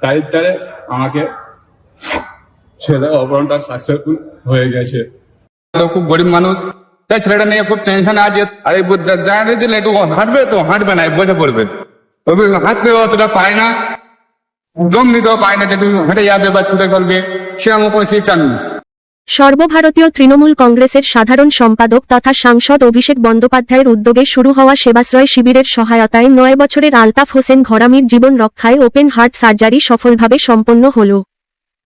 তারিখটারে আমাকে ছেলে অপহরণটা সাকসেসফুল হয়ে গেছে। খুব গরিব মানুষ, তাই ছেলেটা নিয়ে খুব টেনশন আছে। আর এই দাঁড়িয়ে দিলে একটু হাঁটবে না, বসে পড়বে। হাঁটতে অতটা পায় না, দম নিতেও পায় না, যে তুমি হেঁটে যাবে বা ছুটে করবে, সেরকম কোনো সিস্টেম নেই। সর্বভারতীয় তৃণমূল কংগ্রেসের সাধারণ সম্পাদক তথা সাংসদ অভিষেক বন্দ্যোপাধ্যায়ের উদ্যোগে শুরু হওয়া সেবাশ্রয় শিবিরের সহায়তায় 9 বছরের আলতাফ হোসেন ঘরামির জীবন রক্ষায় ওপেন হার্ট সার্জারি সফলভাবে সম্পন্ন হল।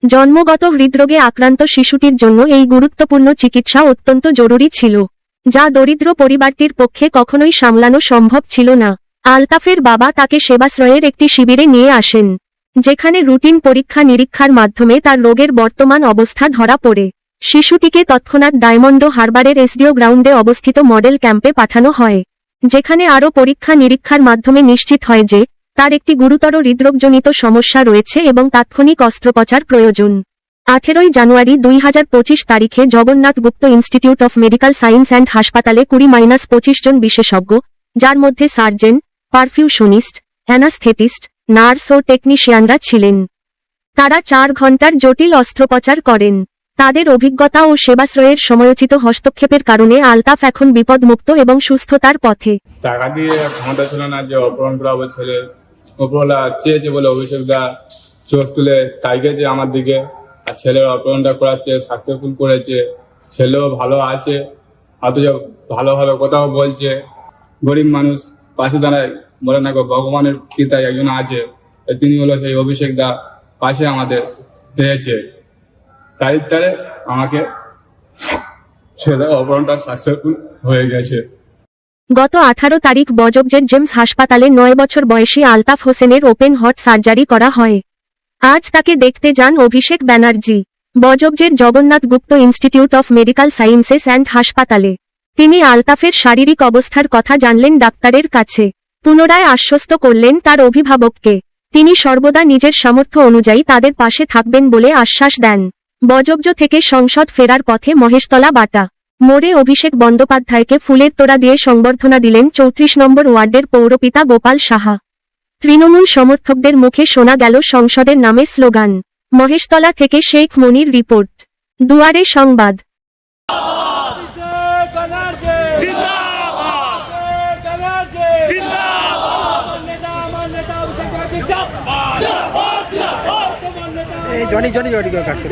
জন্মগত হৃদরোগে আক্রান্ত শিশুটির জন্য এই গুরুত্বপূর্ণ চিকিৎসা অত্যন্ত জরুরি ছিল, যা দরিদ্র পরিবারটির পক্ষে কখনোই সামলানো সম্ভব ছিল না। আলতাফের বাবা তাকে সেবাশ্রয়ের একটি শিবিরে নিয়ে আসেন, যেখানে রুটিন পরীক্ষা নিরীক্ষার মাধ্যমে তার রোগের বর্তমান অবস্থা ধরা পড়ে। শিশুটিকে তৎক্ষণাৎ ডায়মন্ড হারবারের এসডিও গ্রাউন্ডে অবস্থিত মডেল ক্যাম্পে পাঠানো হয়, যেখানে আরও পরীক্ষা নিরীক্ষার মাধ্যমে নিশ্চিত হয় যে তার একটি গুরুতর হৃদরোগজনিত সমস্যা রয়েছে এবং তাৎক্ষণিক অস্ত্রোপচার প্রয়োজন। 18 জানুয়ারি 2025 তারিখে Jagannath Gupta institute of medical science and হাসপাতালে 20-25 জন বিশেষজ্ঞ, যার মধ্যে সার্জন, পারফিউশনিস্ট, অ্যানাস্থেটিস্ট, নার্স ও টেকনিশিয়ানরা ছিলেন। তারা 4 ঘন্টার জটিল অস্ত্রোপচার করেন। তাদের অভিজ্ঞতা ও সেবাশ্রয়ের সময়োচিত হস্তক্ষেপের কারণে আলতাফ এখন বিপদমুক্ত এবং সুস্থতার পথে। টাকা দিয়ে ক্ষমতা ছিল না যে অপহরণ করা হবে ছেলে, ওপরওয়ালা চেয়েছে বলে অভিষেক দা চোখ তুলে তাইকেছে আমার দিকে, আর ছেলের অপহরণটা করাচ্ছে, সাকসেসফুল করেছে। ছেলেও ভালো আছে, অথচ ভালো ভালো কথাও বলছে। গরিব মানুষ পাশে দাঁড়ায়, বলে না ভগবানের পিতায় একজন আছে, তিনি হলো সেই অভিষেক দা, পাশে আমাদের পেয়েছে। তারিখটারে আমাকে ছেলে অপহরণটা সাকসেসফুল হয়ে গেছে। গত 18 তারিখ বজবজের জেমস হাসপাতালে 9 বছর বয়সী আলতাফ হোসেনের ওপেন হার্ট সার্জারি করা হয়। আজ তাকে দেখতে যান অভিষেক ব্যানার্জি বজবজের Jagannath Gupta institute of medical sciences and হাসপাতালে। তিনি আলতাফের শারীরিক অবস্থার কথা জানলেন ডাক্তারের কাছে, পুনরায় আশ্বস্ত করলেন তার অভিভাবককে। তিনি সর্বদা নিজের সামর্থ্য অনুযায়ী তাদের পাশে থাকবেন বলে আশ্বাস দেন। বজবজ থেকে সংসদ ফেরার পথে মহেশতলা বাটা মোড়ে অভিষেক বন্দ্যোপাধ্যায়কে ফুলের তোড়া দিয়ে সংবর্ধনা দিলেন 34 নম্বর ওয়ার্ডের পৌরপিতা গোপাল সাহা। তৃণমূল সমর্থকদের মুখে শোনা গেল সংসদের নামে স্লোগান। মহেশতলা থেকে শেখ মনির রিপোর্ট, দুয়ারে সংবাদ। জনি জনি জনি কাটছে।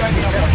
Öbür